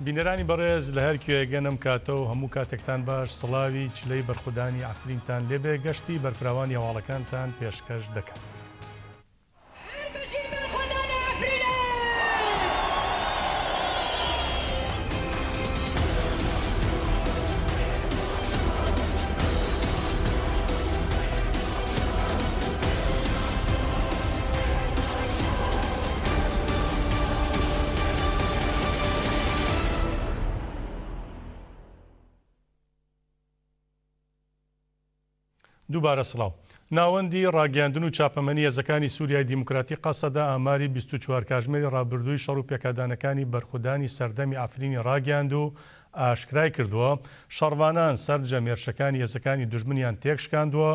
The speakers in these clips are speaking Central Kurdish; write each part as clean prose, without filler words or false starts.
بینەرانی بەڕێز لە هەر کوێگەنم کاتەوە هەموو کاتێکتان باش سڵاوی چلەی بەرخودانی ئافرینتان لێبێ گەشتی بەرفراوانی هەواڵەکانتان پێشکەش دەکەن. دووبارە سڵاو. ناوەندی ڕاگەاندن و چاپەمەنی هێزەکانی سووریای دیموکراتی قەسەدا ئاماری 24 کاتژمێری ڕابردووی شەڕ و پێکدانەکانی بەرخودانی سەردەمی ئافرینی ڕاگەاند و ئاشکرای کردووە شەڕوانان سەر جەمێرشەکانی هێزەکانی دوژمنیان تێکشکاندووە،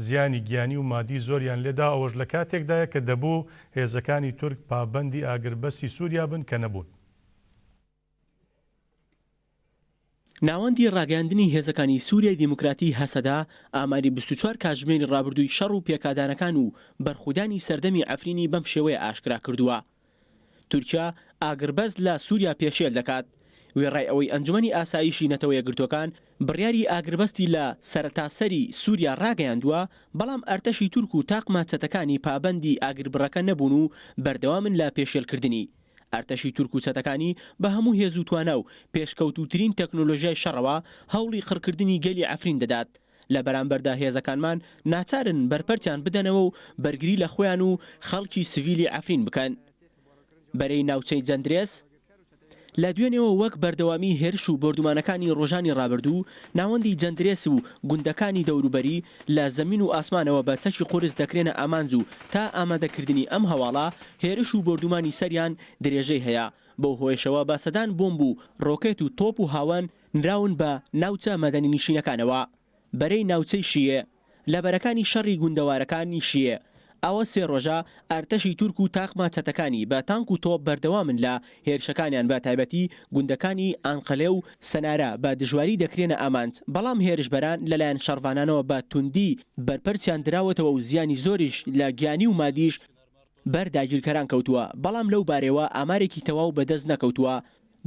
زیانی گیانی و مادی زۆریان لێدا، ئەوەش لە کاتێکدایە کە دەبوو هێزەکانی تورک پابەندی ئاگربەستی سووریا بن کە نەبوون. ناوەندی ڕاگەاندنی هێزەکانی سووریای دیموکراتی هەسەدا ئاماری 24 کاتژمێری ڕابردووی شەڕ و پێکدانەکان و بەرخودانی سەردەمی ئەفرینی بەم شێوەیە ئاشکرا کردووە. تورکیا ئاگربەز لە سووریا پێشێل دەکات. وێڕای ئەوەی ئەنجومەنی ئاسایشی نەتەوە یەکگرتوەکان بڕیاری ئاگربەستی لە سەرەتاسەری سووریا ڕاگەیاندووە، بەڵام ئەرتەشی تورک و تاقمە چەتەکانی پابەندی ئاگربڕەکە نەبوون و بەردەوامن لە پێشێلکردنی. ئەرتەشی تورک و چەتەکانی بە هەموو هێز و توانە و پێشکەوتوترین تەکنۆلۆژیای شەڕەوە هەوڵی قڕکردنی گەلی ئەفرین دەدات. لە بەرامبەردا هێزەکانمان ناچارن بەرپەرچیان بدەنەوە و بەرگری لە خۆیان و خەڵکی سڤیلی ئەفرین بکەن. بەرەی ناوچەی جەندرێس لە دوێنێەوە وەک بەردەوامی هێرش و بردومانەکانی ڕۆژانی ڕابردوو، ناوەندی جەندرێس و گوندەکانی دەوروبەری لە زەمین و ئاسمانەوە بە چەکی قورس دەکرێنە ئامانج و تا ئامادەکردنی ئەم هەواڵە هێرش و بردومانی سەریان درێژەی هەیە. بەو هۆیشەوە باسەدان بۆمب و ڕۆکێت و تۆپ و هاوان نراون بە ناوچە مەدەنی نشینەکانەوە. بەرەی ناوچەی شیە لە بەرەکانی شەڕی گوندەوارەکانی شیە. ئەوە سێ ڕۆژە ئەرتەشی تورک و تاقمە چەتەکانی بە تانک و تۆپ بەردەوامن لە هێرشەکانیان بە تایبەتی گوندەکانی ئانقەلێ و سەنارە بە دژواری دەکرێنە ئامانج، بەڵام هێرشبەران لەلایەن شەڕوانانەوە بە توندی بەرپەرچیان دراوەتەوە و زیانی زۆریش لە گیانی و مادیش بەرداگیرکەران کەوتووە، بەڵام لەو بارەوە ئامارێکی تەواو بەدەست نەکەوتووە.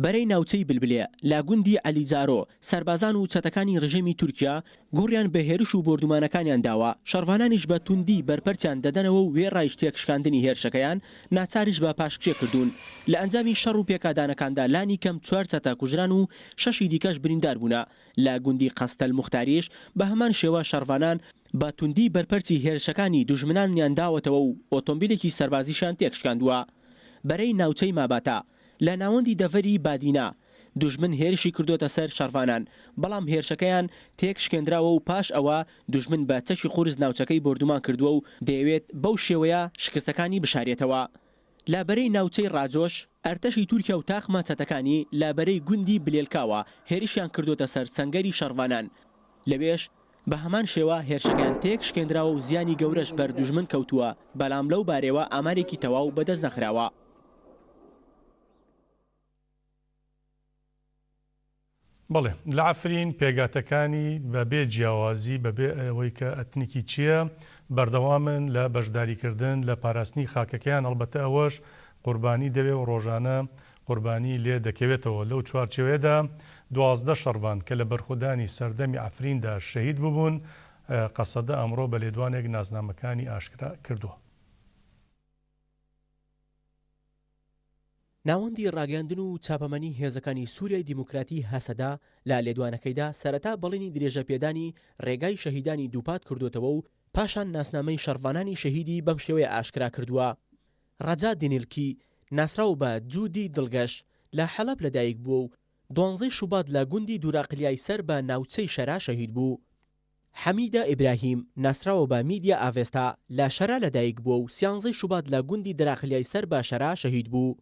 بەرەی ناوچەی بلبلێ لە گوندی ئەلیجارۆ سەربازان و چەتەکانی ڕژێمی تورکیا گۆڕیان بە هێرش و بردومانەکانیان داوە، شەڕوانانیش بە توندی بەرپەرچیان دەدەنەوە و وێڕایش تێکشکاندنی هێرشەکەیان ناچاریش بە پاشکێ کردوون. لە ئەنجامی شەڕ و پێکدانەکاندا لانی کەم 4 چەتە کوژران و 6 دیکەش بریندار بوونە. لە گوندی قەستەل موختاریش بە هەمان شێوە شەڕوانان بە توندی بەرپەرچی هێرشەکانی دوژمنانیان داوەتەوە و ئۆتۆمبیلێکی سەربازیشان تێکشکاندووە. بەرەی ناوچەی ماباتە لە ناوەندی دەڤەری بادینا دوژمن هێرشی کردوتە سەر شەڕوانان، بەڵام هێرشەکەیان تێکشکێنراوە و پاش ئەوە دوژمن بە چەکی قورس ناوچەکەی بردومان کردووە و دەیەوێت بەو شێوەیە شکستەکانی بشارێتەوە. لە بەرەی ناوچەی ڕاجۆش ئەرتەشی تورکیا و تاقمە چەتەکانی لە بەرەی گوندی بلێلکاوە هێرشیان کردوتە سەر سەنگەری شەڕوانان، لەوێش بە هەمان شێوە هێرشەکان تێکشکێنراوە و زیانی گەورەش بەر دوژمن کەوتووە، بەڵام لەو بارەوە ئامارێکی تەواو بەدەست نەخراوە. بەڵێ لە ئەفرین پێگاتەکانی بەبێ جیاوازی بەبێ ئەوەی کە ئەتنیکی چییە بەردەوامن لە بەشداریکردن لە پاراستنی خاکەکەیان، ئەڵبەتە ئەوەش قوربانی دەوێ و ڕۆژانە قوربانی لێ دەکەوێتەوە. لەو چوارچێوەیەدا 12 شەڕوان کە لە بەرخودانی سەردەمی ئەفریندا شەهید ببوون، قەسەدە ئەمڕۆ بە لێدوانێک نازنامەکانی ئاشکرا کردووە. ناوەندی ڕاگەاندن و چاپەمەنی هێزەکانی سووریای دیموکراتی هەسەدا لە لێدوانەکەیدا سەرەتا بەڵێنی درێژە پێدانی ڕێگای شەهیدانی دووپات کردوتەوە و پاشان ناسنامەی شەڕوانانی شەهیدی بەم شێوەیە ئاشکرا کردووە. ڕەجا دینیلکی ناسراو بە جوودی دڵگەش لە حەلەب لەدایک بووە و 12 شوبات لە گوندی دووراقلیای سەر بە ناوچەی شەرا شەهید بوو. حەمیدە ئیبراهیم ناسراوە بە میدیا ئاڤێستا لە شەرا لەدایک بووە و 13 شوبات لە گوندی دراقلیای سەر بە شەرا شەهید بوو.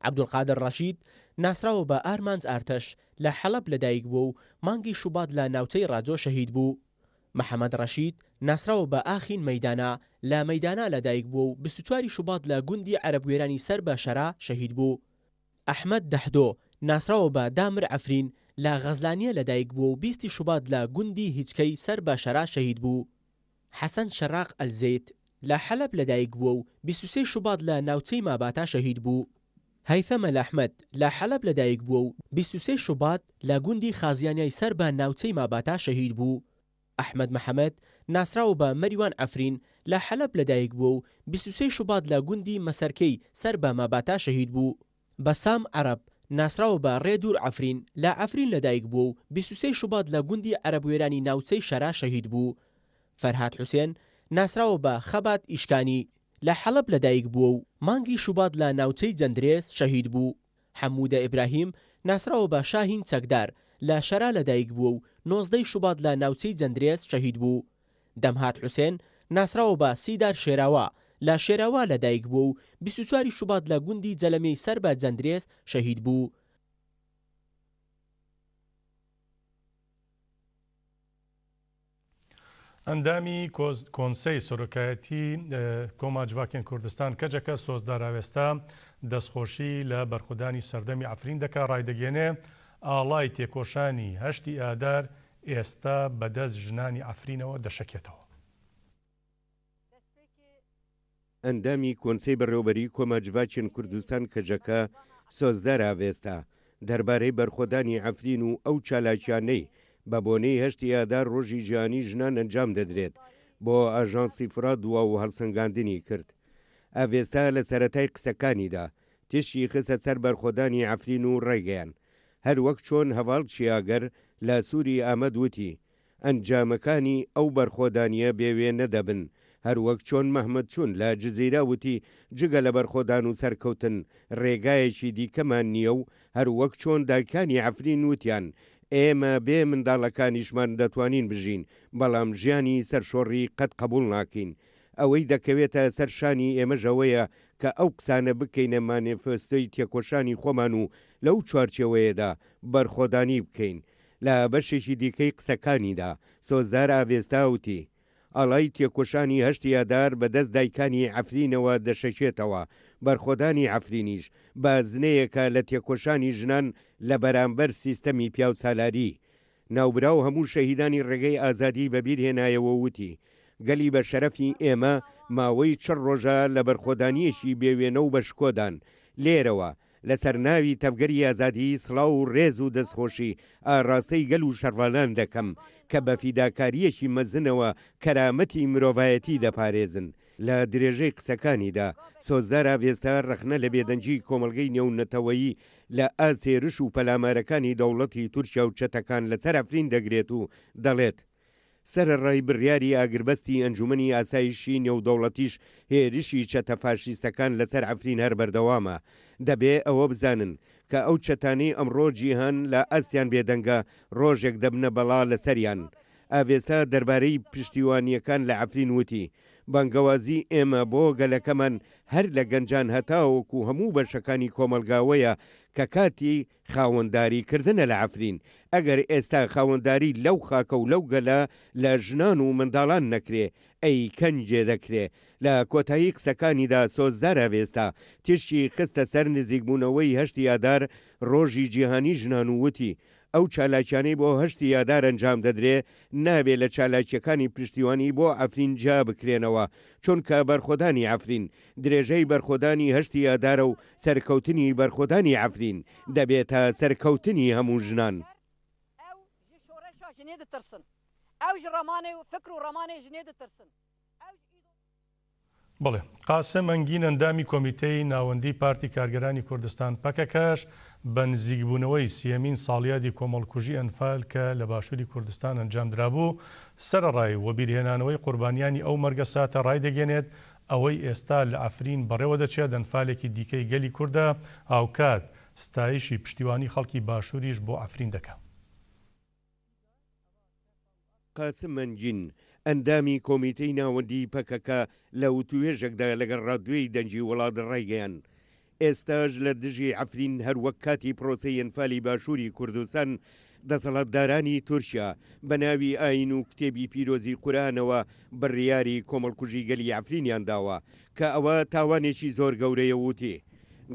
عەبدولقادر ڕەشید ناسراوە بە ئارمانج ئارتەش لە حەلەب لەدایک بووە و مانگی شوبات لە ناوچەی ڕاجۆ شەهید بوو. محەممەد ڕەشید ناسراوە بە ئاخین مەیدانە لە مەیدانە لەدایک بووە و 24 شوبات لە گوندی عەرەبگوێرانی سەر بە شەرا شەهید بوو. ئەحمەد دەحدۆ ناسراوە بە دامر ئەفرین لە غەزلانیە لەدایک بووە و 20 شوبات لە گوندی هیچکەی سەر بە شەرا شەهید بوو. حەسەن شەراق ئەلزەیت لە حەلەب لەدایک بووە و 23 شوبات لە ناوچەی ماباتە شەهید بوو. هەیثەمە لەحمەد لە حەلەب لەدایک بووە و 23 شوبات لە گوندی خازیانیای سەر بە ناوچەی ماباتا شەهید بوو. ئەحمەد محەممەد ناسراوە بە مەریوان ئەفرین لە حەلەب لەدایک بووە و 23 شوبات لە گوندی مەسەرکەی سەر بە ماباتا شەهید بوو. بەسام عەرەب ناسراوە بە ڕێدوور ئەفرین لە ئەفرین لەدایک بووە و 23 شوبات لە گوندی عەرەبوێرانی ناوچەی شەرا شەهید بوو. فەرهاد حوسێن ناسراوە بە خەبات ئیشکانی لە حەلەب لەدایک بووە و مانگی شوبات لە ناوچەی جەندرێس شەهید بوو. حەمودە ئیبراهیم ناسراوە بە شاهین چەکدار لە شەرا لەدایک بووە و 19 شوبات لە ناوچەی جەندرێس شەهید بوو. دەمهات حوسێن ناسراوە بە سیدار شێراوە لە شێراوە لەدایک بووە و 24 شوبات لە گوندی جەلەمەی سەر بە جەندرێس شەهید بوو. ئەندامی کۆنسەی سەرۆکایەتی کۆماجڤاکێن کوردستان کەجەکە سۆزداراوێستا دەستخۆشی لە بەرخودانی سەردەمی ئەفرین دەکا ڕایدەگەێنێ ئاڵای تێکۆشانی هەشتی ئادار ئێستا بەدەست ژنانی ئەفرینەوە دەشەکێتەوە. ئەندامی کۆنسەی بەڕێوەبەری کۆماجڤاکێن کوردستان کەجەکە سۆزداراوێستا دەربارەی بەرخۆدانی ئەفرین و ئەو چالاکیانەی بە بۆنەی هەشتی ئادار ڕۆژی ژیانی ژنان ئەنجام دەدرێت بۆ ئاژانسی فرادووە و هەڵسەنگاندنی کرد. ئاوێستا لە سەرەتای قسەکانیدا تشی خستە سەر بەرخۆدانی ئەفرین و ڕێگەیان هەر وەک چۆن هەواڵ چیاگەر لە سووری ئامەد وتی ئەنجامەکانی ئەو بەرخۆدانیە بێوێ نەدەبن، هەر وەک چۆن مەحمەد چوون لە جزیرە وتی جگە لە بەرخۆدان و سەرکەوتن ڕێگایەکی دیکەمان نییە و هەر وەک چۆن دایکانی ئەفرین وتیان ئێمە بێ منداڵەکانیشمان دەتوانین بژین بەڵام ژیانی سەرشۆڕی قەت قبول ناکەین. ئەوەی دەکەوێتە سەرشانی ئێمەژەوەیە کە ئەو قسانە بکەینە مانێفستۆی تێکۆشانی خۆمان و لەو چوارچەوەیەدا بەرخۆدانی بکەین. لە بەشێکی دیکەی قسەکانیدا سۆزدار ئاوێستاوتی ئاڵای تێکۆشانی هەشتی ئادار بەدەست دایکانی ئەفرینەوە دەشەکێتەوە، بەرخۆدانی ئەفرینیش بازنەیەکە لە تێکۆشانی ژنان لە بەرامبەر سیستەمی پیاو سالاری. ناوبراو هەموو شەهیدانی ڕێگەی ئازادی بەبیرهێنایەوە وتی گەلی بە شەرەفی ئێمە ماوەی چڕ ڕۆژە لە بەرخۆدانیەشی بێوێنە و بەشکۆدان لێرەوە لەسەر ناوی تەبگەری ئازادی سڵاو و ڕێز و دەستخۆشی ئاڕاستەی گەل و شەڕوانان دەکەم کە بە فیداکاریەکی مەزنەوە کەرامەتی مرۆڤایەتی دەپارێزن. لە درێژەی قسەکانیدا سۆزدار ئاوێستا ڕەخنە لە بێدەنجی کۆمەڵگەی نێونەتەوەیی لە ئاسێرش و پەلامارەکانی دەوڵەتی تورکیا و چەتەکان لەسەر ئەفرین دەگرێت و دەڵێت سەرڕای بڕیاری ئاگربەستی ئەنجومەنی ئاسایشی نێودەوڵەتیش هێرشی چەتە فاشیستەکان لەسەر ئەفرین هەر بەردەوامە. دەبێ ئەوە بزانن کە ئەو چەتانەی ئەمڕۆ جیهان لە ئەستیان بێدەنگە ڕۆژێک دەبنە بەڵا لەسەریان. ئاوێستا دەربارەی پشتیوانیەکان لە ئەفرین وتی بانگەوازی ئێمە بۆ گەلەکەمان هەر لە گەنجان هەتاوەکو هەموو بەشەکانی کۆمەلگاوەیە کە کاتی خاوەنداریکردنە لە ئەفرین. ئەگەر ئێستا خاوەنداری لەو خاکە و لەو گەلە لە ژنان و منداڵان نەکرێ ئەی کەنجێ دەکرێ. لە کۆتایی قسەکانیدا سۆزدار ئاوێستا تشتی خستە سەر نزیکبوونەوەی هەشتی ئادار ڕۆژی جیهانی ژنان و وتی ئەو چالاکیانەی بۆ هەشتی ئادار ئەنجام دەدرێ نابێت لە چالاکیەکانی پشتیوانی بۆ ئەفرین جا بکرێنەوە، چونکە بەرخۆدانی ئەفرین درێژەی بەرخۆدانی هەشتی ئادارە و سەرکەوتنی بەرخۆدانی ئەفرین دەبێتە سەرکەوتنی هەموو ژنان. بڵێ قاسم ئەنگین ئەندامی کۆمیتەی ناوەندی پارتی کارگەرانی کوردستان پەکەکەش بە نزیکبوونەوەی سیەمین ساڵیادی کۆمەڵکوژی ئەنفال کە لە باشووری کوردستان ئەنجام درابوو سەرڕای و بیرهێنانەوەی قوربانیانی ئەو مەرگە ساتە ڕایدەگەێنێت ئەوەی ئێستا لە ئەفرین بەڕێوە دەچێت ئەنفالێکی دیکەی گەلی کووردە هاوکات ستایشی پشتیوانی خەڵکی باشووریش بۆ ئەفرین دەکات. قاسم ئەنگین ئەندامی کۆمیتەی ناوەندی پەکەکە لە وتوێژێکدا لەگەڵ ڕادوێی دەنجی وڵات ڕێگەیان ئێستاژ لە دژی ئەفرین هەروەک کاتی پرۆسەی ئەنفالی باشووری کوردستان دەسەڵاتدارانی تورکیا بە ناوی ئاین و کتێبی پیرۆزی قورئانەوە بڕیاری کۆمەڵکوژی گەلی ئەفرینیان داوە کە ئەوە تاوانێکی زۆر گەورەیە وتی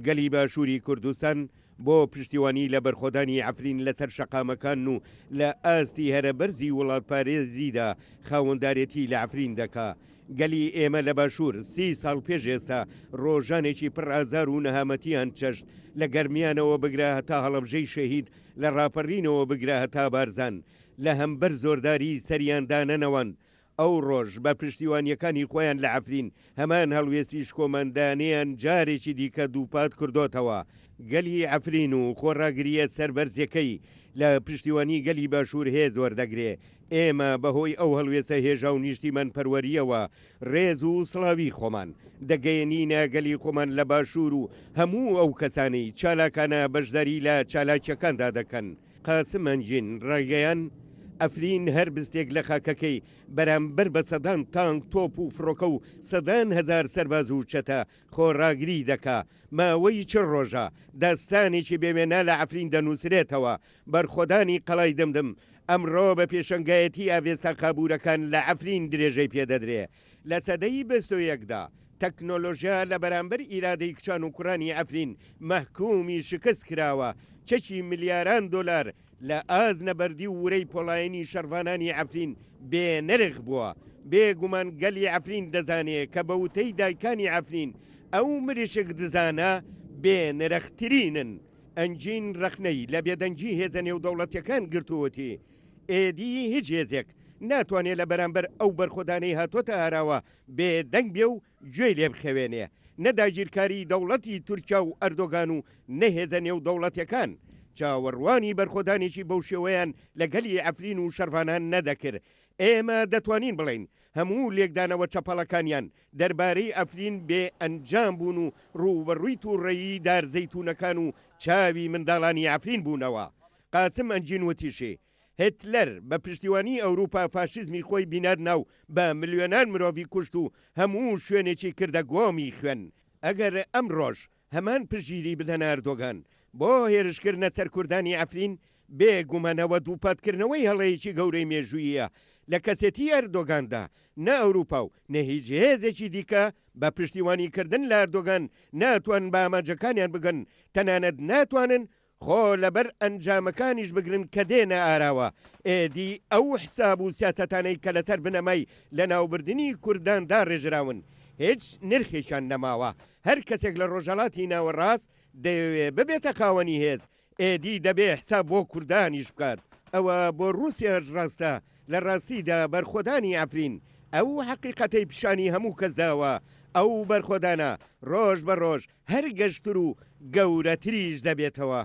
گەلی باشووری کوردستان بۆ پشتیوانی لە بەرخۆدانی ئەفرین لەسەر شەقامەکان و لە ئاستی هەرە بەرزی وڵات پارێزیدا خاوەندارێتی لە ئەفرین دەکا. گەلی ئێمە لە باشوور 30 ساڵ پێش ئێستا ڕۆژانێکی پڕ ئازار و نەهامەتیان چەشت لە گەرمیانەوە بگرا هەتا هەڵەبژەی شەهید لە ڕاپەڕینەوە بگرا هەتا بارزان لە هەمبەر زۆرداری سەریاندانەنەوەند ئەو ڕۆژ بە پشتیوانیەکانی خۆیان لە عەفرین هەمان هەڵوێستی شکۆمەندانیان جارێکی دیکە دووپات کردوتەوە گەلی عەفرین و خۆڕاگریە سەربەرزیەکەی لە پشتیوانی گەلی باشوور هێز وەردەگرێ ئێمە بەهۆی ئەو هەڵوێستە هێژا و نیشتیمان پەروەریەوە ڕێز و سڵاوی خۆمان دەگەیەنینە گەلی خۆمان لە باشوور و هەموو ئەو کەسانی چالاکانە بەشداری لە چالاکیەکاندا دەکەن قاسم ئەنجین ڕێگەیان ئەفرین هەر بستێک لە خاکەکەی بەرامبەر بە سەدان تانک تۆپ و فڕۆکە و سەدان هەزار سەرباز و چەتە خۆڕاگری دەکا ماوەی چ ڕۆژە داستانێکی بێمێنا لە عەفرین دەنووسرێتەوە بەرخۆدانی قەڵای دمدم ئەمڕۆ بە پێشەنگایەتی ئاوێستا قابوورەکان لە عەفرین درێژەی پێدەدرێ لە سەدەی 21دا تەکنۆلۆژیا لە بەرامبەر ئیرادەی کچان و کوڕانی عەفرین مەحکومی شکست کراوە چەکی ملیاران دۆلار لە ئاز نەبەردی و ورەی پۆڵایەنی شەڕوانانی عەفرین بێنرخ بووە بێگومان گەلی عەفرین دەزانێت کە بە وتەی دایکانی عەفرین ئەو مریشک دزانە بێنرخترینن ئەنجین ڕەخنەی لە بێدەنگی هێزە نێودەوڵەتیەکان گرتووەتی ئێدی هیچ هێزێک ناتوانێت لە بەرامبەر ئەو بەرخۆدانەی هاتۆتە هاراوە بێدەنگ بێ و گوێی لێ بخەوێنێ نەداگیرکاری دەوڵەتی تورکیا و ئەردۆگان و نەهێزە نێودەوڵەتیەکان چاوەڕوانی بەرخۆدانێکی بەو شێوەیان لەگەلی عەفرین و شەڕوانان نەدەکرد ئێمە دەتوانین بڵین هەموو لێکدانەوە چەپەڵەکانیان دەربارەی ئەفرین بێ ئەنجام بوون و ڕوبەڕووی تووڕێیی دارزەیتونەکان و چاوی منداڵانی عەفرین بوونەوە قاسم ئەنجین وتیشێ هتلەر بە پشتیوانی ئەوروپا فاشیزمی خۆی بیناد ناو بە ملیۆنان مرۆڤی کوشت و هەموو شوێنێکی کردە گۆمی خوێن ئەگەر ئەم ڕۆژ هەمان پژگیری بدەن ئەردۆگان بۆ هێرشکردنە سەرکوردانی عەفرین بێگومانەوە دووپاتکردنەوەی هەڵەیەکی گەورەی مێژوویە لە کەسێتی ئەردۆگاندا نە ئەوروپا و نە هیچ هێزێکی دیکە بە پشتیوانیکردن لە ئەردۆگان ناتوان بە ئاماجەکانیان بگەن تەنانەت ناتوانن خۆ لەبەر ئەنجامەکانیش بگرن کە دێنە ئاراوە ئێدی ئەو حساب و سیاسەتانەی کە لەسەر بنەمای لە ناوبردننی کورداندا ڕێژراون هیچ نرخێکیان نەماوە هەر کەسێک لە ڕۆژهڵاتی ناوەڕاست دەیەوێ ببێتە خاوەنی هێز ئێدی دەبێ حساب بۆ کوردانیش بکات ئەوە بۆ رووسیاش ڕاستە لە ڕاستیدا بەرخۆدانی عەفرین ئەو حەقیقەتەی پیشانی هەموو کەسداوە ئەو بەرخۆدانە ڕۆژ بە ڕۆژ هەر گەشتر و گەورەتریش دەبێتەوە.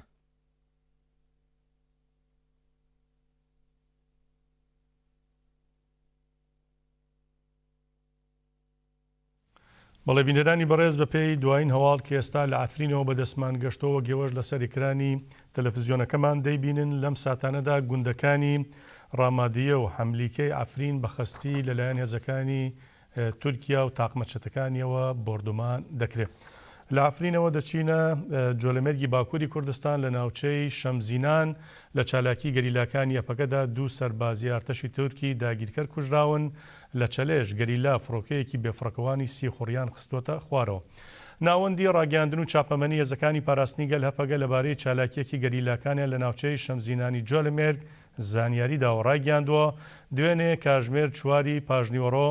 بەڵێ بینەرانی بەڕێز بە پێی دوایین هەواڵ کە ئێستا لە عەفرینەوە بەدەستمان گەشتەوە گێوەش لەسەر ئێکرانی تەلەڤیزیۆنەکەمان دەیبینن لەم ساتانەدا گوندەکانی ڕامادیە و حەملیکەی عەفرین بەخەستی لەلایەن هێزەکانی تورکیا و تاقمەچەتەکانیەوە بۆردومان دەکرێت. لە عەفرینەوە دەچینە جۆلەمەرگی باکووری کوردستان لە ناوچەی شەمزینان لە چالاکی گەریلاکانی یەپەکەدا دوو سەربازی ئارتەشی تورکی داگیرکەر کوژراون لە چەلێژ گەریلا فڕۆکەیەکی بێفڕەکەوانی سیخوڕیان خستۆتە خوارەوە. ناوەندی ڕاگەاندن و چاپەمەنی هێزەکانی پاراستنی گەل هەپەگە لەبارەی چالاکیەکی گەریلاکانیان لە ناوچەی شەمزینانی جۆلەمێرگ زانیاریدا و ڕایگەاندووە دوێنێ کاژمێر چواری پاژنیوەڕۆ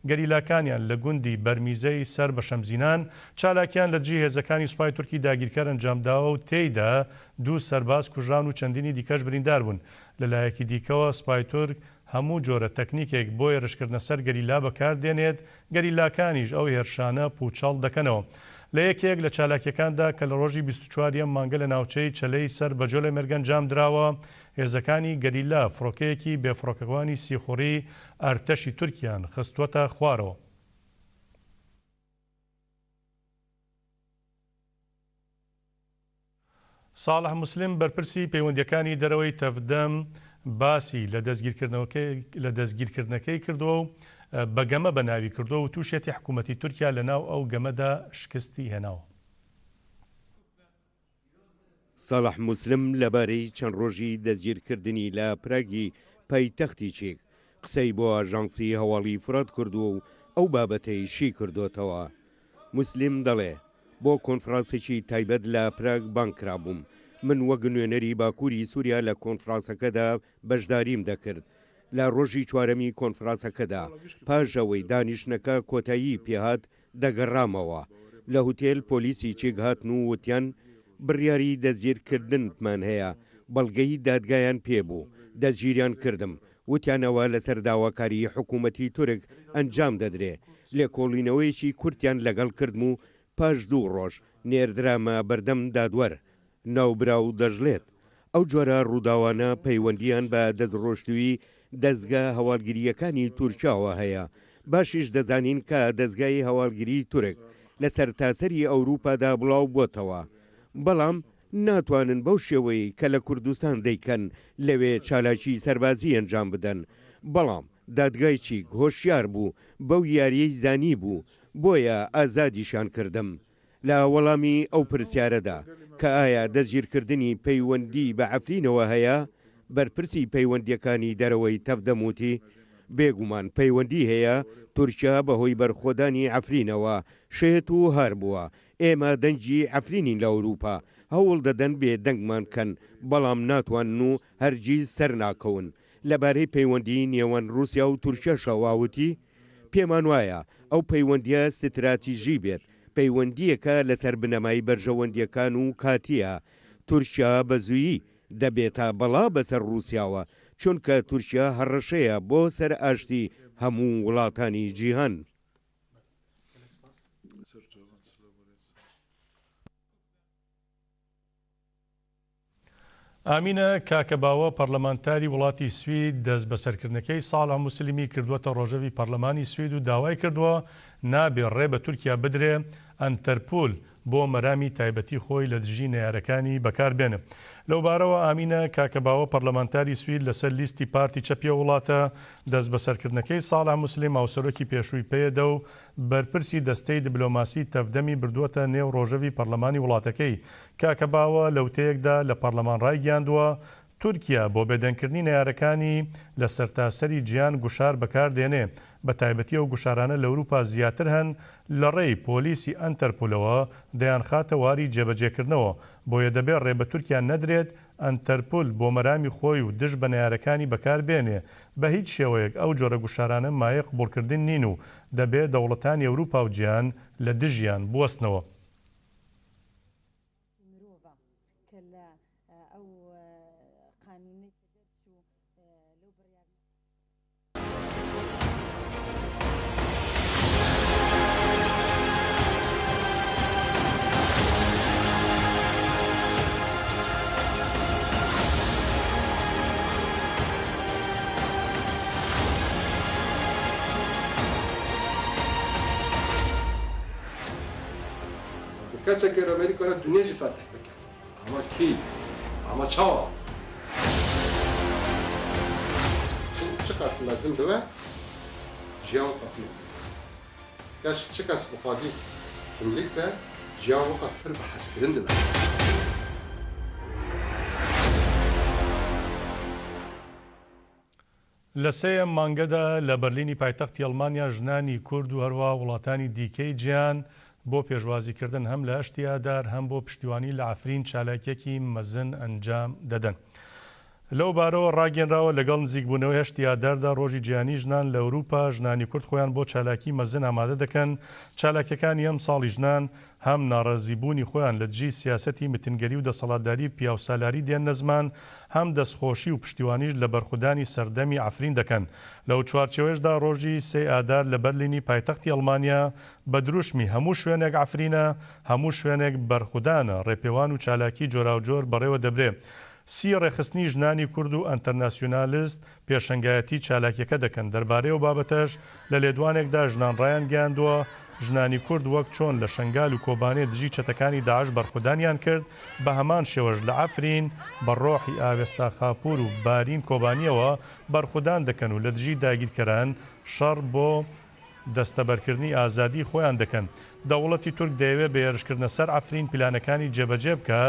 گەریلاکانیان لە گوندی بەرمیزەی سەر بە شەمزینان چالاکیان لە دژی هێزەکانی سوپای تورکی داگیرکەر ئەنجامداوە و تێیدا دوو سەرباز کوژران و چەندینی دیکەش بریندار بوون. لەلایەکی دیکەوە سوپای تورک هەموو جۆرە تەکنیکێک بۆ هێرشکردنە سەر گەریلا بەکاردێنێت گەریلاکانیش ئەو هێرشانە پوچەڵ دەکەنەوە. لە یەکێک لە چالاکیەکاندا کە لە ڕۆژی 24 مانگە لە ناوچەی چەلەی سەر بە جۆلەمێرگ ئەنجام دراوە هێزەکانی گەریلا فڕۆکەیەکی بێفڕۆکەوانی سیخوڕی ئەرتەشی تورکیان خستووەتە خوارەوە. ساڵح موسلم بەرپرسی پەیوەندیەکانی دەرەوەی تەفدەم باسی لە دەستگیرکردنەکەی کردووە و بەگەمە بە ناوی کردووە و تووشێتی حکوومەتی تورکیا لەناو ئەو گەمەدا شکستی هێناوە. ساڵح موسلم لەبارەی چەند ڕۆژی دەستگیرکردنی لە پراگی پایتەختی چێک قسەی بۆ ئاژانسی هەواڵی فرات کردووە و ئەو بابەتەی شی کردوتەوە. موسلم دەڵێ بۆ کۆنفرانسێکی تایبەت لە پراگ بانکرابووم من وەک نوێنەری باکووری سووریا لە کۆنفرانسەکەدا بەشداریم دەکرد لە ڕۆژی چوارەمی کۆنفرانسەکەدا پاژەوەی دانیشتنەکە کۆتایی پێهات دەگەڕامەوە لە هوتێل پۆلیسی چێکهاتن و وتیان بڕیاری دەستگیرکردنمان هەیە بەڵگەی دادگایان پێبوو دەستگیریان کردم وتیانەوە لەسەر داواکاری حکوومەتی تورک ئەنجام دەدرێ لێکۆڵینەوەیەکی کورتیان لەگەڵ کردم و پاش 2 ڕۆژ نێردرامە بەردەم دادوەر ناوبرا و دەژڵێت ئەو جۆرە ڕووداوانە پەیوەندیان بە دەستڕۆشتووی دەستگا هەواڵگیریەکانی تورکیاوە هەیە باشیش دەزانین کە دەستگای هەواڵگیری تورک لە سەرتاسەری ئەوروپادا بڵاو بۆتەوە بەڵام ناتوانن بەو شێوەی کە لە کوردستان دەیکەن لەوێ چالاکی سەربازی ئەنجام بدەن بەڵام دادگای چیک هۆشیار بوو بەو یاریەی زانی بوو بۆیە ئازادیشان کردم لە وەڵامی ئەو پرسیارەدا کە ئایا دەستگیرکردنی پەیوەندی بە عەفرینەوە هەیە بەرپرسی پەیوەندیەکانی دەرەوەی تەفدەموتی بێگومان پەیوەندی هەیە تورکیا بەهۆی بەرخۆدانی عەفرینەوە شێت و هار بووە ئێمە دەنگی عەفرینین لە ئەوروپا هەوڵ دەدەن بێ دەنگمان کەن بەڵام ناتوانن و هەرگیز سەر ناکەون لەبارەی پەیوەندی نێوان رووسیا و تورکیەشەواوتی پێمان وایە ئەو پەیوەندیە ستراتیژی بێت پەیوەندیەکە لەسەر بنەمای بەرژەوەندیەکان و کاتیە تورکیا بەزوویی دەبێتە بەڵا بەسەر رووسیاوە چونکە تورکیا هەڕەشەیە بۆ سەر ئاشتی هەموو وڵاتانی جیهان. ئامینە کاکەباوە پەرلەمانتاری وڵاتی سوید دەست بەسەرکردنەکەی ساڵح موسلیمی کردووەتە ڕۆژەوی پەرلەمانی سوید و داوای کردووە نابێ ڕێ بە تورکیا بدرێ ئەنتەرپۆل بۆ مەرامی تایبەتی خۆی لە دژی نەیارەکانی بەکاربێنە. لەوبارەوە ئامینە کاکەباوە پەرلەمانتاری سوید لەسەر لیستی پارتی چەپی وڵاتە دەست بەسەرکردنەکەی ساڵح موسلیم هاوسەرۆکی پێشووی پێدە و بەرپرسی دەستەی دیبلۆماسی تەفدەمی بردووەتە نێو ڕۆژەوی پەرلەمانی وڵاتەکەی. کاکەباوە لەوتەیەکدا لە پەرلەمان ڕایگەیاندووە تورکیا بۆ بێدەنگکردنی نەیارەکانی لە سەرتاسەری گیان گوشار بەکاردێنێ بە تایبەتی ئەو گوشارانە لە ئەوروپا زیاتر هەن لە ڕێی پۆلیسی ئەنتەرپۆلەوە دەیان خاتە واری جێبەجێکردنەوە بۆیە دەبێت ڕێ بە تورکیا نەدرێت ئەنتەرپۆل بۆ مەرامی خۆی و دژ بە نەیارەکانی بەکاربێنێ بە هیچ شێوەیەک ئەو جۆرە گوشارانە مایە قبولکردن نین و دەبێت دەوڵەتانی ئەوروپا و جیهان لە دژیان بوەستنەوە. Kaçak yer Amerika'ya dünyacı fatih bekler. Ama ki, ama çava. Şimdi çıkarsın lazım değil mi? Cihan vakası lazım. Yaş çıkarsın fatih kimlik ve cihan vakası bir bahasbirin değil mi? لە سێیەم مانگەدا لە بەرلینی پایتەختی ئەڵمانیا ژنانی کورد و هەروە وڵاتانی دیکەی جیهان بۆ پێشوازیکردن هەم لە هەشتی ئادار هەم بۆ پشتیوانی لە عەفرین چالاکیەکی مەزن ئەنجام دەدەن. لەو بارەوە ڕاگەنراوە لەگەڵ نزیکبوونەوەی هەشتی ئاداردا ڕۆژی جیهانی ژنان لە ئەوروپا ژنانی کورد خۆیان بۆ چالاکی مەزن ئامادە دەکەن. چالاکیەکانی ئەم ساڵی ژنان هەم ناڕەزیبوونی خۆیان لە دژی سیاسەتی متنگەری و دەسەڵاتداری پیاوسالاری دێنە زمان هەم دەستخۆشی و پشتیوانیش لە بەرخودانی سەردەمی عەفرین دەکەن. لەو چوارچێوەشدا ڕۆژی سێ ئادار لە بەرلینی پایتەختی ئەڵمانیا بە دروشمی هەموو شوێنێک عەفرینە هەموو شوێنێک بەرخودانە ڕێپێوان و چالاکی جۆراوجۆر بەڕێوە دەبرێ. سی ڕێخستنی ژنانی کورد و ئەنتەرناسیۆنالیست پێشەنگایەتی چالاکیەکە دەکەن. دەربارەی ئەو بابەتەش لە لێدوانێکدا ژنان ڕایان گەیاندووە ژنانی کورد وەک چۆن لە شنگال و کۆبانێ دژی چەتەکانی داعش بەرخودانیان کرد بە هەمان شێوەش لە عەفرین بە ڕۆحی ئاوێستا خاپور و بارین کۆبانیەوە بەرخودان دەکەن و لە دژی داگیرکەران شەڕ بۆ دەستەبەرکردنی ئازادی خۆیان دەکەن. دەوڵەتی تورک دەیەوێت بە هێرشکردنە سەر عەفرین پلانەکانی جێبەجێ بکە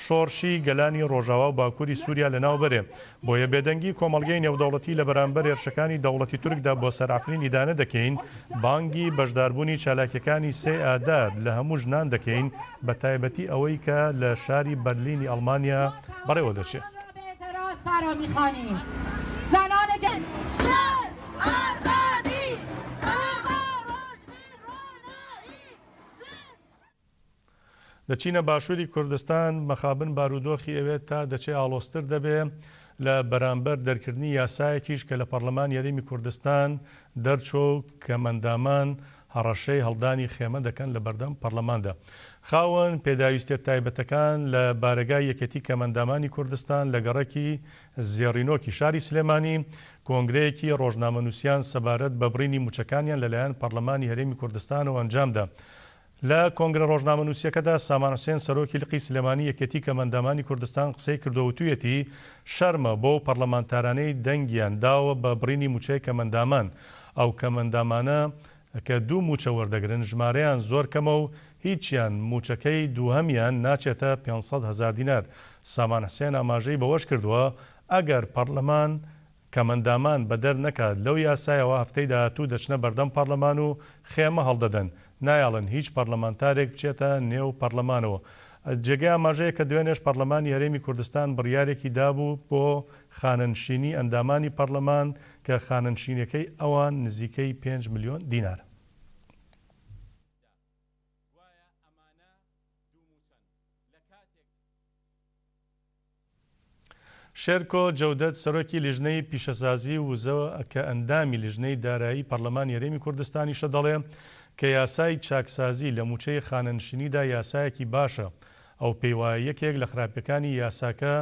شۆڕشی گەلانی ڕۆژاوا و باکووری سووریا لەناو بەرێ. بۆیە بێدەنگی کۆمەڵگەی نێودەوڵەتی لە بەرامبەر هێرشەکانی دەوڵەتی تورکدا بۆ سەر عەفرین ئیدانە دەکەین بانگی بەشداربوونی چالاکیەکانی سێ ئادار لە هەموو ژنان دەکەین بە تایبەتی ئەوەی کە لە شاری بەرلینی ئەڵمانیا بەڕێوە دەچێت. دەچینە باشووری کوردستان مەخابن بارودۆخی ئەوێت تا دەچێ ئاڵۆستر دەبێ لە بەرامبەر دەرکردنی یاسایەکیش کە لە پەرلەمان یاریمی کوردستان دەرچۆ کە مەندامان هەڕەشەی هەڵدانی خێمە دەکەن لە بەردەم پەرلەماندا. خاوەن پێداویستێت تایبەتەکان لە بارگای یەکەتی کەمەندامانی کوردستان لە گەڕەکی زێڕینۆکی شاری سلێمانی کۆنگرەیەکی ڕۆژنامەنووسیان سەبارەت بە بڕینی موچەکانیان لەلایەن پەرلەمانی هەرێمی کوردستانەوە ئەنجامدا. لە کۆنگرە ڕۆژنامەنووسیەکەدا سامان حوسێن سەرۆکی لقی سلێمانی یەکەتی کەمەندامانی کوردستان قسەی کردووەتویەتی شەرمە بۆ پەرلەمانتارانەی دەنگیان داوە بە بڕینی موچەی کەمەندامان ئەو کەمەندامانە کە دوو موچە وەردەگرن ژمارەیان زۆر کەمە و هیچیان موچەکەی دووهەمیان ناچێتە 500,000 دینار. سامان حوسێن ئاماژەی بەوەش کردووە ئەگەر پەرلەمان کەمەندامان بەدەر نەکات لەو یاسایەوە هەفتەی داهاتوو دەچنە بەردەم پەرلەمان و خێمە هەڵدەدەن. نایڵن هیچ پەرلەمانتارێک بچێتە نێو پەرلەمانەوە. جێگای ئاماژەیە کە دوێنێش پەرلەمانی هەرێمی کوردستان بڕیارێکی دابوو بۆ خانەنشینی ئەندامانی پەرلەمان کە خانەنشینەکەی ئەوان نزیکەی 5 ملیۆن دینار. شێرکۆ جەودەت سەرۆکی لیژنەی پیشەسازی وزەوە کە ئەندامی لیژنەی دارایی پەرلەمانی هەرێمی کوردستانیشە دەڵێ کە یاسای چاکسازی لە موچەی خانەنشینیدا یاسایەکی باشە. ئەو پێیوایە یەکێک لە خراپەکانی یاساکە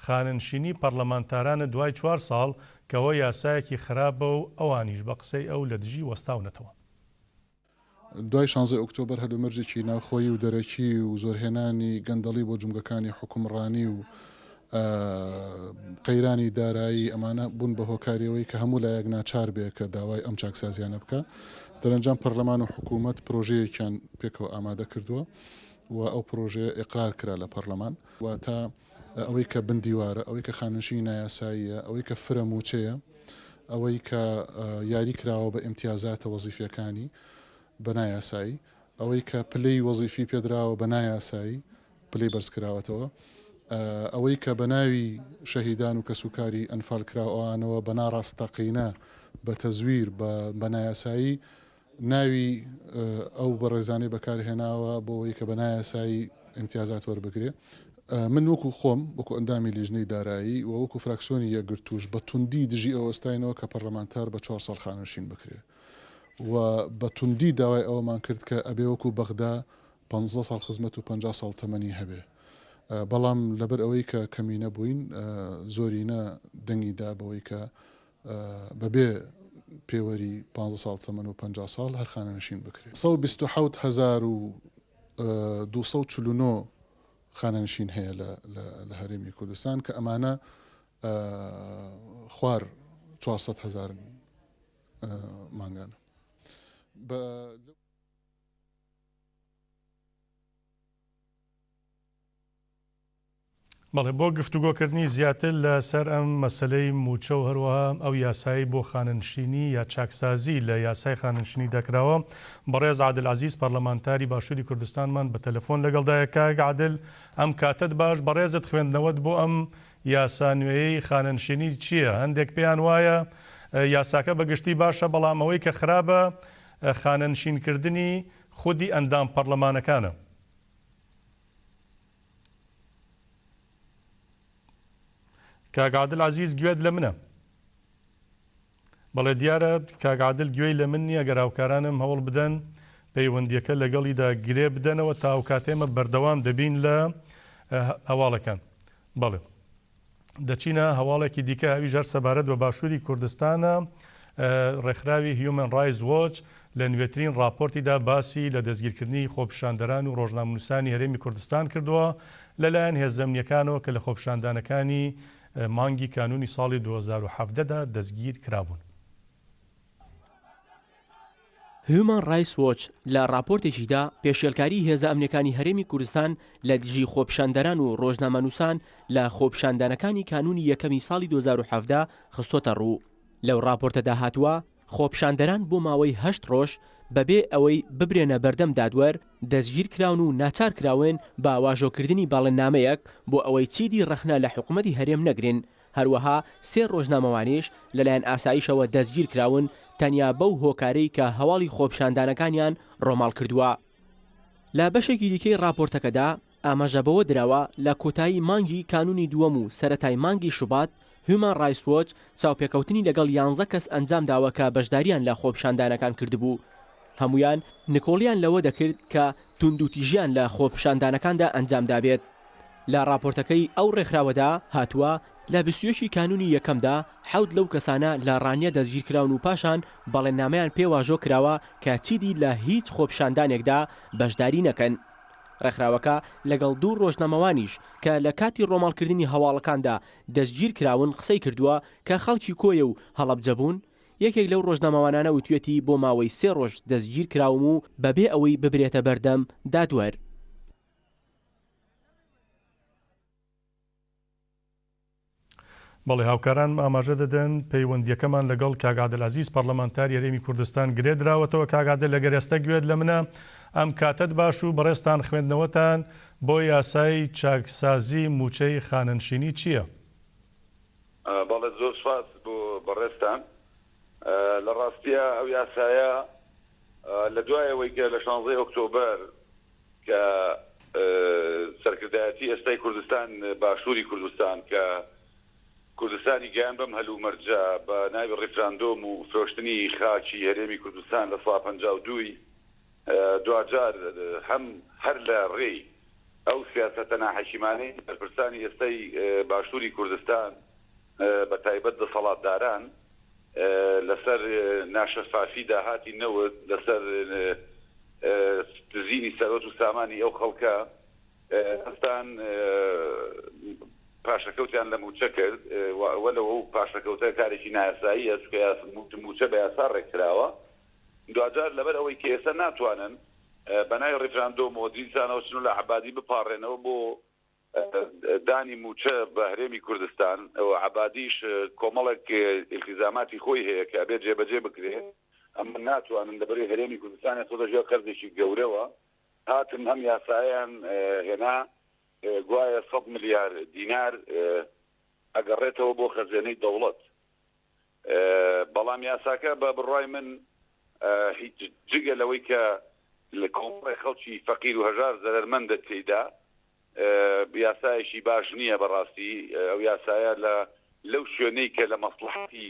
خانەنشینی پەرلەمانتارانە دوای 4 ساڵ کەەوە یاسایەکی خراپە و ئەوانیش بە قسەی ئەو لە دژی وەستاونەتەوە. دوای 16 ئۆکتۆبەر هەلومەرجێکی ناوخۆیی و دەرەکی و زۆرهێنانی گەندەڵی بۆ جومگەکانی حکومڕانی و قەیرانی دارایی ئەمانە بوون بە هۆکاریەوەی کە هەموو لایەک ناچار بێ کە داوای ئەم چاکسازیانە بکە. دەرەنجام پەرلەمان و حکوومەت پرۆژەیەکیان پێکەوە ئامادە کردووە و ئەو پرۆژەیە ئێقرار کرا لە پەرلەمان و تا ئەوەی کە بندیوارە، ئەوەی کە خانەنشینی نایاساییە، ئەوەی کە فرە موچەیە، ئەوەی کە یاری کراوە بە ئیمتیازاتە وەزیفەکانی بە نایاسایی، ئەوەی کە پلەی وەزیفی پێدراوە بە نایاسایی پلەی بەرز کراوەتەوە، ئەوەی کە بە ناوی شەهیدان و کەسوکاری ئەنفال کراوانەوە بە ناڕاستەقینە بە تەزویر بە نایاسایی ناوی ئەو بە ڕێزانەی بەکارهێناوە بۆ ئەوەی کە بە نایاسایی ئیمتیازات وەربگرێ. من وەکو خۆم وەکو ئەندامی لیژنەی دارایی و وەکو فراکسیۆنی یەکگرتووش بە توندی دژی ئەوەستاینەوە کە پەرلەمانتار بە 4 ساڵ خانەنشین بکرێ و بە توندی داوای ئەوەمان کرد کە ئەبێ وەکو بەغدا 15 ساڵ خزمەت و 50 ساڵ تەمەنی هەبێ. بەڵام لەبەر ئەوەی کە کەمینە بووین زۆرینە دەنگیدا بەوەی کە بەبێ پێوەری 15 ساڵ تەمەن و 50 ساڵ هەر خانەنشین بکرێت. 127,249 خانەنشین هەیە لە هەرێمی کوردستان کە ئەمانە خوار 400,000 مانگانە. بەڵێ بۆ گفتوگۆکردنی زیاتر لەسەر ئەم مەسلەی موچە و هەروەها ئەو یاسایی بۆ خانەنشینی یا چاکسازی لە یاسای خانەنشینی دەکراوە بەڕێز عادل عەزیز پەرلەمانتاری باشووری کوردستانمان بە تەلەفۆن لەگەڵدایە. کاک عادل ئەم کاتت باش بەڕێزت خوێندنەوەت بۆ ئەم یاسا نوێیەی خانەنشینی چییە؟ هەندێک پێیان وایە یاساکە بەگشتی باشە بەڵام ئەوەی کە خراپە خانەنشینکردنی خودی ئەندام پەرلەمانەکانە. کاک عادل عەزیز گوێت لە منە؟ بەڵێ دیارە کاک عادل گوێی لە من نییە. گەر هاوکارانم هەوڵ بدەن پەیوەندیەکە لەگەڵیدا گرێ بدەنەوە تا ئەو کاتێمە بەردەوام دەبین لە هەواڵەکان. بەڵێ دەچینە هەواڵێکی دیکە ئەوی ژەر سەبارەت بە باشووری کوردستانە. ڕێکخراوی هیومن رایتس وۆچ لە نوێترین راپۆرتیدا باسی لە دەستگیرکردنی خۆپیشاندەران و ڕۆژنامەنووسانی هەرێمی کوردستان کردووە لەلایەن هێزە ئەمنیەکانەوە کە لە خۆپیشاندانەکانی مانگی کانونی ساڵی 2017دا دەستگیر کرابوون. هیومن رایتس وۆچ لە راپۆرتێکیدا پێشێلکاری هێزە ئەمنیەکانی هەرێمی کوردستان لە دژی خۆپیشاندەران و ڕۆژنامەنووسان لە خۆپیشاندانەکانی کانونی یەکەمی ساڵی 2017 خستۆتە ڕوو. لەو راپۆرتەدا هاتووە خۆپیشاندەران بۆ ماوەی 8 ڕۆژ بەبێ ئەوەی ببرێنە بەردەم دادوەر دەستگیر کراون و ناچار کراون بە واژۆکردنی باڵندنامەیەک بۆ ئەوەی چیدی ڕەخنە لە حکوومەتی هەرێم نەگرن. هەروەها 3 ڕۆژنامەوانیش لەلایەن ئاسایشەوە دەستگیر کراون تەنیا بەو هۆکارەی کە هەواڵی خۆپیشاندانەکانیان ڕۆماڵ کردووە. لە بەشێکی دیکەی راپۆرتەکەدا ئاماژەبەوە دراوە لە کۆتایی مانگی کانونی دووەم و سەرەتای مانگی شوبات هیومان ڕایتس وۆچ چاوپێکەوتنی لەگەڵ 11 کەس ئەنجام داوە کە بەشداریان لە خۆپیشاندانەکان کردبوو. هەمویان نکۆڵیان لەوە دەکرد کە توندوتیژیان لە خۆپیشاندانەکاندا ئەنجام دابێت. لە راپۆرتەکەی ئەو ڕێکخراوەدا هاتووە لە 21 کانونی یەکەمدا 7 لەو کەسانە لە ڕانیە دەستگیرکراون و پاشان بەڵێننامەیان پێواژۆ کراوە کە چیدی لە هیچ خۆپیشاندانێکدا بەشداری نەکەن. ڕێکخراوەکە لەگەڵ دوو ڕۆژنامەوانیش کە لە کاتی ڕۆماڵکردنی هەواڵەکاندا دەستگیر کراون قسەی کردووە کە خەڵکی کۆیە و هەڵەبجەبوون. یەکێک لەو ڕۆژنامەوانانە وتوێتی بۆ ماوەی 3 ڕۆژ دەستگیر کراوم و بەبێ ئەوەی ببرێتە بەردەم دادوەر. بەڵێ هاوکاران ئاماژە دەدەن پەیوەندیەکەمان لەگەڵ کاک عەبدولعەزیز پەرلەمانتار هەرێمی کوردستان گرێ دراوەتەوە. کاک عەبدول لە گەرێستە گوێت لە منە ئەم کاتت باش و بەڕێستان خوێندنەوەتان بۆ یاسای چاکسازی موچەی خانەنشینی چییە؟ بەڵێ زۆر سپاس بۆ بەڕێستان. لە ڕاستیە ئەو یاسایە لە دوایەوەی کە لە 16 ئۆکتۆبەر کە سەرکردایەتی ئێستای کوردستان باشووری کوردستان کە کوردستانی گیان بەم هەلوو مەرجە بە ناوی ڕیفراندۆم و فرۆشتنی خاکی هەرێمی کوردستان لە ساڵ 52 دوجار هەر لە ڕێی ئەو سیاسەتە ناحەکیمانەی بەرپرسانی ئێستای باشووری کوردستان بە تایبەت دەسەڵاتداران لەسەر ناشەفافی داهاتی نەوت لەسەر دزینی سەرۆت و سامانی ئەو خەڵکە هەستان پاشەکەوتیان لە موچە کرد وەلەوە و پاشەکەوتە کارێکی نایاسایی موچە بە یاسا ڕێکراوە. دوجار لەبەر ئەوەی کە ئێستا ناتوانن بەنای ڕیفراندۆمەوە دیسانەوە چنو لە عەبادی بپاڕێنەوە بۆ دانی موچە بە هەرێمی کوردستان ئەو عەبادیش کۆمەڵێک ئیلتیزاماتی خۆی هەیە کە ئەبێت جێبەجێ بکرێت ئەمە ناتوانن لەبەری هەرێمی کوردستان سۆدەژێ قەرزێکی گەورەوە هاتن هەم یاسایان هێنا گوایە 100 ملیار دینار ئەگەڕێتەوە بۆ خەزانەی دەوڵەت. بەڵام یاساکە بە بڕای من هیچ جگە لەوەی کە لە کۆمەڵی خەڵکی فەقیر و هەژار زەرمەندە تێیدا یاسایەکی باش نییە. بەڕاستی ئەو یاسایە لەو شوێنەی کە لە مەسلحەتی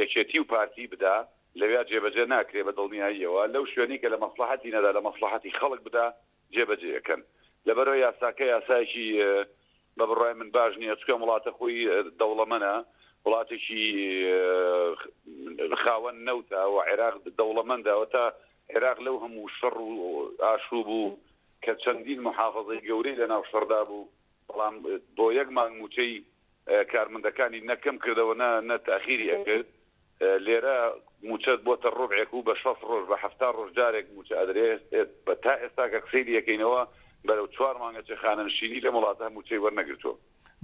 یەکێتی و پارتی بدا لەویا جێبەجێ ناکرێت بە دڵنیاییەوە، لەو شوێنەی کە لە مەسلحەتی نەدا لە مەسلحەتی خەڵک بدا جێبەجێەکەن. لەبەرەوە یاساکە یاسایەکی بە بڕای من باش نییە، چکە وڵاتە خۆی دەوڵەمەنە، وڵاتێکی خاوەن نەوتە و عێراق دەوڵەمەندەوە تا عێراق لەو هەموو شەڕ و ئاشوب بوو کە چەندین محافظەی گەورەی لە ناو شەڕدا بوو، بەڵام بۆ یەک مانگ موچەی کارمەندەکانی نەکەم کردەوە نە تاخیری ئەکرد. لێرە موچەت بۆتە ڕۆبعێک و بە 6 ڕۆژ بە 7 ڕۆژ جارێک موچە ئەدرێت بە تا ئێستا کە قسەی یەکەینەوە بەرەو 4 مانگە خانەنشینی لە وڵاتە موچەی وەرنەگرتووە.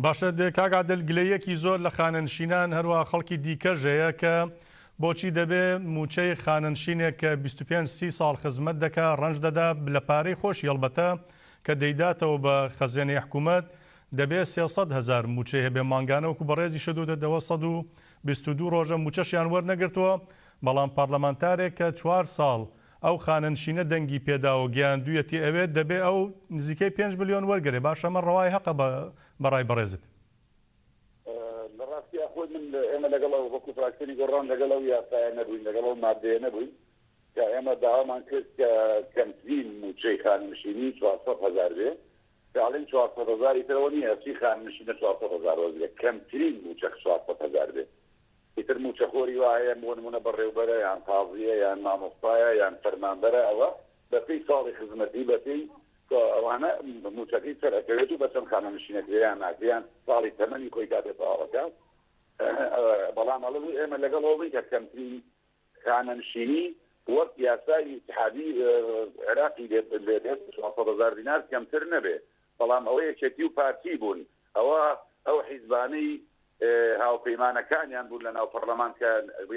باشە کاک عەبدول گلەیەکی زۆر لە خانەنشینان هەروە خەڵکی دیکەش هەیە کە بۆچی دەبێ موچەی خانەنشینێک کە 25-30 ساڵ خزمەت دەکا ڕەنج دەدا لە پارەی خۆشی هەڵبەتە کە دەیداتەوە بە خەزانەی حکوومەت دەبێت 300,000 موچەی هەبێ مانگانە وەکو بەڕێزی شدودەوە 122 ڕۆژە موچەشیان وەرنەگرتووە. بەڵام پارلەمانتارێک کە 4 ساڵ ئەو خانەنشینە دەنگی پێداوە گیاندوویەتی ئەوێت دەبێ ئەو نزیکەی 5 ملیۆن وەرگێ. باش ئەمە ڕەوای حەقە بەڕای بەڕێزت. لە ڕاستی خۆی من ئێمە لەگەڵ وەکو فراکسیۆنی گۆڕان لەگەڵ ئەو یاسایە نەبووین، لەگەڵ ئەو مادەیە نەبووین کە ئێمە داوامان کرد کە کەمترین موچەی خانەنشینی 400,000 بێ. فعلەن 400,000 ترەوە نییە، ئەچی خانەنشینە 400,000 وەرگێ، کەمترین موچە 400,000 بێ. ئیتر موچەخۆری وایە بۆ نمونە بەڕێوبەرە یان قازیە یان مامۆستایە یان فەرمانبەرە ئەوە بەپێی ساڵی خزمەتی بەپێی ئەوانە موچەکەی سەرەکەوێت و بەچەند خانەنشینەکەیان ناکەیان ساڵی تەمەنی خۆی کاتێ تەواوەکە. بەڵام ئەڵێ ئێمە لەگەڵەوەی کە کەمترین خانەنشینی وەک یاسای اتحادی عێراقی لێدێت 400,000 دینار کەمتر نەبێ. بەڵام ئەوە یەکێتی و پارتی بوون، ئەو حیزبانەی هاوپەیمانەکانیان بوون لە ناو پەرلەمان کە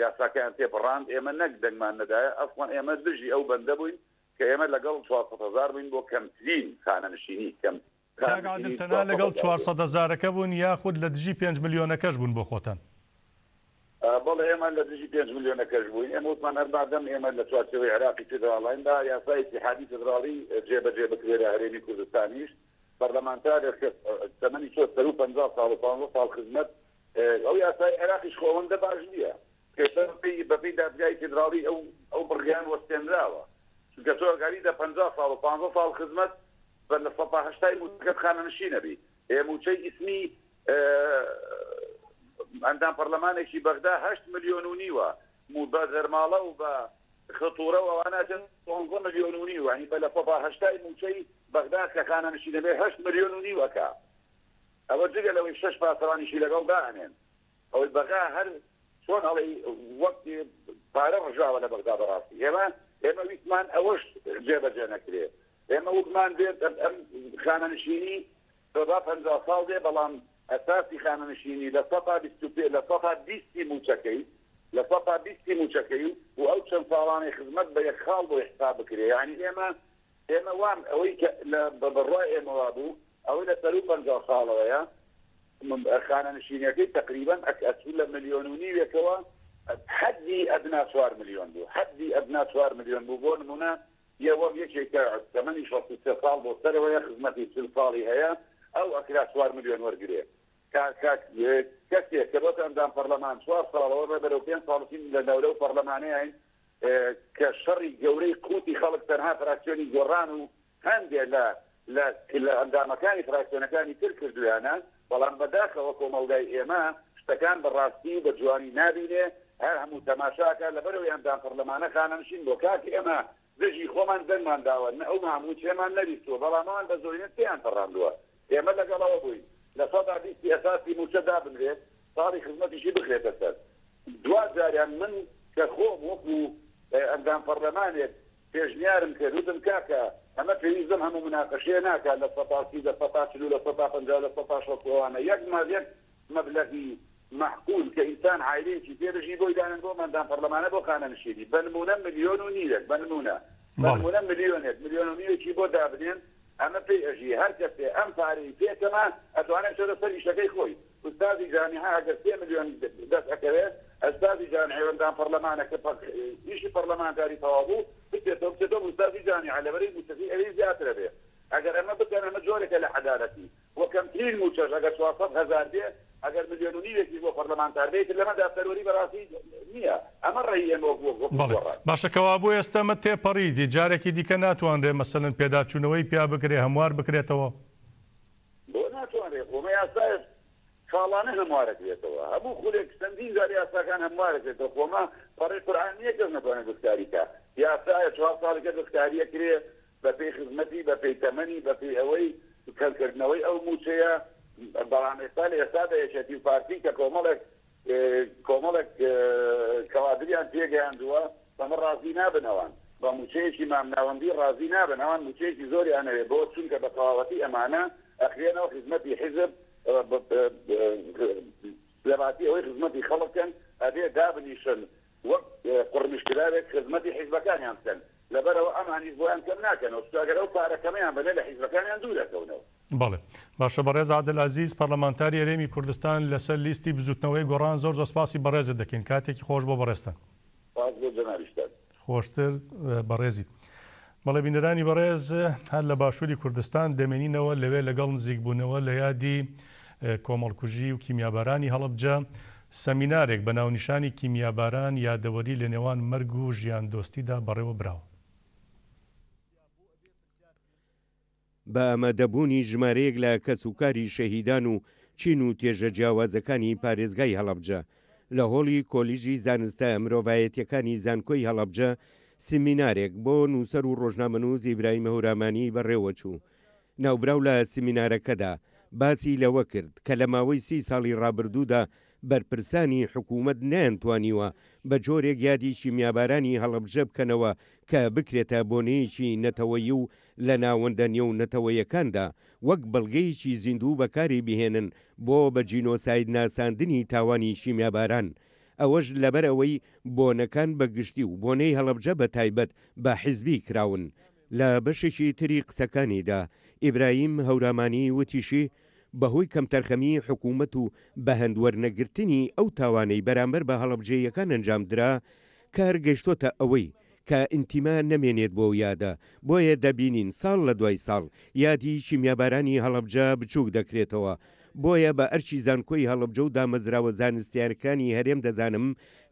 یاساکەیان تێپەڕاند. ئێمە نەک دەنگمان نەدایە، ئەفوان ئێمە دژی ئەو بەندە بووین کە ئێمە لەگەڵ 400,000 بووین بۆ کەمترین خانەنشینی. کاک عەبدول تەنها لەگەڵ 400,000ەکە بوون یاخود لە دژی 5 ملیۆنەکەش بوون بۆ خۆتان؟ بەڵێ ئێمە لە دژی 5 میلیۆنەکەش بووین ئێمە وتمان هەربادەم ئێمە لە چوارچەوەی عراقی فێدراڵیندا یاسای اتحادی فێدراڵی جێبەجێ بکرێرە هەرێمی کوردستانیش پەرلەمانتارێک تەمەنی چۆ 50 ساڵ و 50 ساڵ خزمەت ئەو یاسای عراقیش خۆوەندە باش نییە بەپی دادگای فێدراڵی ئەو بڕیان وەستێنراوە چونکە تۆ ئەگەری دە 50 ساڵ و 50 ساڵ خزمەت بە لە 180 موچەکەت خانەنشین نەبی موچەی ئیسمی ئەندام پەرلەمانێکی بەغدا 8 ملیۆن و نیوە بە زەرماڵە و بە خەتوورە و ئەوانە 15 ملیۆن و نیوە ینی بە لە 180 موچەی بەغدا کە خانەنشین نەبێ 8 ملیۆن و نیوەکە ئەوە جگە لەوەی 6 پاسەڵانیشی لەگەڵ داهێن ئەوەی بەغا هەر چۆن هەڵی وەختی پارە ڕژاوە لە بەغدا بەڕاستی ئێمە ویسمان ئەوەش جێبەجێ نەکرێت ئێمە وتمان بێت ئەم خانەنشینی بەبا 50 ساڵ دێ بەڵام ئەساسی خانەنشینی لە 120 موچەکەی لە 120 موچەکەی و ئەو چەند ساڵانی خزمەت بە یەک خاڵ بۆ حساب بکرێ یعنی ئێمە وام ئەوەی بەڕای ئێمەوا بوو ئەوەی لە سەر و 50 ساڵەوەیە خانەنشینیەکەی تقریبا ئەچوو لە ملیۆن و نیوێکەوە حدی ئەدنا 4 ملیۆن بوو حدی ئەدنا 4 ملیۆن بوو بۆ نمونە یەوەم یەکێکە تەمەنی 63 ساڵ بۆ سەرەوەیە خزمەتی 40 ساڵی هەیە ئەو ئەکرا 4 ملیۆن وەرگێ کەسێک کە بۆ ئەندام پەرلەمان 4 ساڵەوە بەرەو 5 ساڵین لە نەورە و پەرلەمانەیە کە شەڕی گەورەی قوتی خەڵک تەنها فراکسیۆنی گۆڕان و هەندێک لە ئەندامەکانی فراکسیۆنەکانی تر کردویانە بەڵام بەداخەوە کۆمەڵگای ئێمە شتەکان بەڕاستی بە جوانی نابینێ هەر هەموو تەماشاکە لەبەرەوەی ئەندام پەرلەمانە خانەنشین بۆ کاتی ئێمە دژی خۆمان دەرمان داوە ئەو هەموو چێمان نەویستوە بەڵامەوان بە زۆرینە پێیان پەڕاندووە ئێمە لەگەڵەوە بووین لە 120 ئەساسی موچە دابنرێت ساڵی خزمەتیشی بخرێتە سەر دوا جاریان من کە خۆم وەکو ئەندام پەرلەمانێک پێشنیارم کرد وتم کاکە ئەمە پێویستم هەموو مناقەشەیە ناکات لە 130 لە 140 لە 150 لە 160 یەک مەبلەغی معقول کە ئینسان عایلەیەکی پێدەژی بۆی دانن بۆ ئەندام پەرلەمانە بۆ خانەنشینی بە نمونە ملیۆن و نیوێک بە نمونە ملیۆن و نیوێکی بۆ دابنێن ئەمە پێی ئەژی هەر کەسێ ئەم پارەی پێکەمە ئەتوانێت چۆ لەسەر ئیشەکەی خۆی ئوستازی جامیعە ئەگەر 3 ملیۆن دەست ئەکەوێت ئەستازی جامیعە ئەندام پەرلەمانەکە ئیشی پەرلەمانتاری تەواو بوو بچێتەوە ئوستازی جامیعە لەبەرەی موچەکەی ئەوەی زیاترە بێ ئەگەر ئەمە بکەن ئەمە جۆرێکە لە عەدالەتی وەکەمترین موچەش ئەگەر 400,000 بێ ئەگەر ملیۆن و نیوێکی بۆ پەرلەمانتار بێت لەمەدا سەروەری بەڕاستی نییە ئەمە ڕێی ئێمە باشە کەوا بۆ ئێستەمە تێپەڕیدی جارێکی دیکە ناتوانرێ مەسەلەن پێداچوونەوەی پیا بکرێ هەموار بکرێتەوە بۆ ناتوانرێت خۆمە یاسای خاڵانە هەموارە کرێتەوە هەموو خولێک چەندین جاری یاساکان هەموارە کرێتەوە خۆمە پەڕی قورئانیە کەس نەتوانێت گفتاریکە یاسایە 4 ساڵێکە گفتاریە کرێ بە پێی خزمەتی بە پێی تەمەنی بە پێی ئەوەی کەلکردنەوەی ئەو موچەیە بەڵام ئێستا لە ئێستادا یەکێتی پارتی کە کۆمەڵێک کەوادریان پێگەیاندووە بەمە ڕازی نابنەوەن بە موچەیەکی مامناوەندی ڕازی نابنەوەن موچەیەکی زۆری ئەنەوێ بۆ چونکە بە تەواوەتی ئەمانە ئەخرێنەوە خزمەتی حیزب لەباتی ئەوەی خزمەتی خەڵکن ئەبێ دابنیشن وەک قڕمیشکرارێک خزمەتی حیزبەکانیان بکەن لەبەرەوە ئەمانیش بۆیان کەم ناکەنەوە سوگەر ئەو پارەکەمەیان بنێ لە حیزبەکانیان دوور دەکەونەوە بەڵێ باشە بەڕێز عادلعەزیز پەرلەمانتاری هەرێمی کوردستان لەسەر لیستی بزوتنەوەی گۆڕان زۆر سپاسی بەڕێزت دەکەین کاتێکی خۆش بۆ بەڕێستان خۆشتر بەڕێزی بەڵێ بینەرانی بەڕێز هەر لە باشووری کوردستان دەمێنینەوە لەوێ لەگەڵ نزیک بوونەوە لە یادی کۆمەڵکوژی و کیمیابارانی هەڵەبجە سەمینارێک بە ناونیشانی کیمیاباران یادەوەری لە نێوان مەرگ و ژیان دۆستیدا بەڕێوە براوە بە ئەمەدەبوونی ژمارەیەک لە کەسوکاری شەهیدان و چین و تێژە جیاوازەکانی پارێزگای هەڵەبجە لە هۆڵی کۆلیژی زانستە مرۆڤایەتیەکانی زانکۆی هەڵەبجە سمینارێک بۆ نووسەر و ڕۆژنامەنووس ئیبراهیم هەورامانی بەڕێوەچوو ناوبراو لە سمینارەکەدا باسی لەوە کرد کە لە ماوەی 30 ساڵی ڕابردوودا بەرپرسانی حکوومەت نەیانتوانیوە بە جۆرێک یادی شیمیابارانی هەڵەبجە بکەنەوە کە بکرێتە بۆنەیەکی نەتەوەیی و لە ناوەندە نێو نەتەوەیەکاندا وەک بەڵگەیەکی زیندوو بەکاری بهێنن بۆ بە جینۆساید ناساندنی تاوانی شیمیاباران ئەوەش لەبەر ئەوەی بۆنەکان بەگشتی و بۆنەی هەڵەبجە بە تایبەت بە حیزبی کراون لە بەشێکی تری قسەکانیدا ئیبراهیم هەورامانی وتیشی بەهۆی کەمتەرخەمی حکوومەت و بەهەندوەرنەگرتنی ئەو تاوانەی بەرامبەر بە هەڵەبجەیەکان ئەنجامدرا کار گەشتۆتە ئەوەی کە ئینتیما نەمێنێت بۆ یادە بۆیە دەبینین ساڵ لە دوای ساڵ یادی شیمیابارانی هەڵەبجە بچووک دەکرێتەوە بۆیە بە ئەرچی زانکۆی هەڵەبجە و دامەزراوە زانستیارەکانی هەرێم دەزانم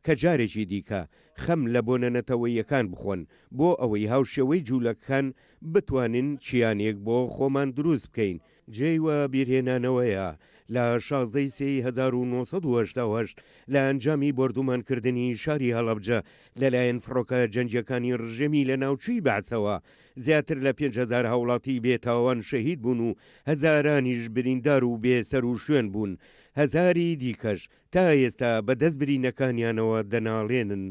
کە جارێکی دیکە خەم لە بۆنەنەتەوەیەکان بخۆن بۆ ئەوەی هاوشێوەی جوولەکان بتوانن چیانێک بۆ خۆمان دروست بکەین جێیوە بیرهێنانەوەیە لە 16/1980 لە ئەنجامی بردومانکردنی شاری هەڵەبجە لەلایەن فڕۆکە جەنجەکانی ڕژێمی لە ناوچووی بەعسەوە زیاتر لە 5,000 هاوڵاتی بێتاوان شەهید بوون و هەزارانیش بریندار و بێسەر و شوێن بوون هەزاری دیکەش تا ئێستا بەدەست برینەکانیانەوە دەناڵێنن.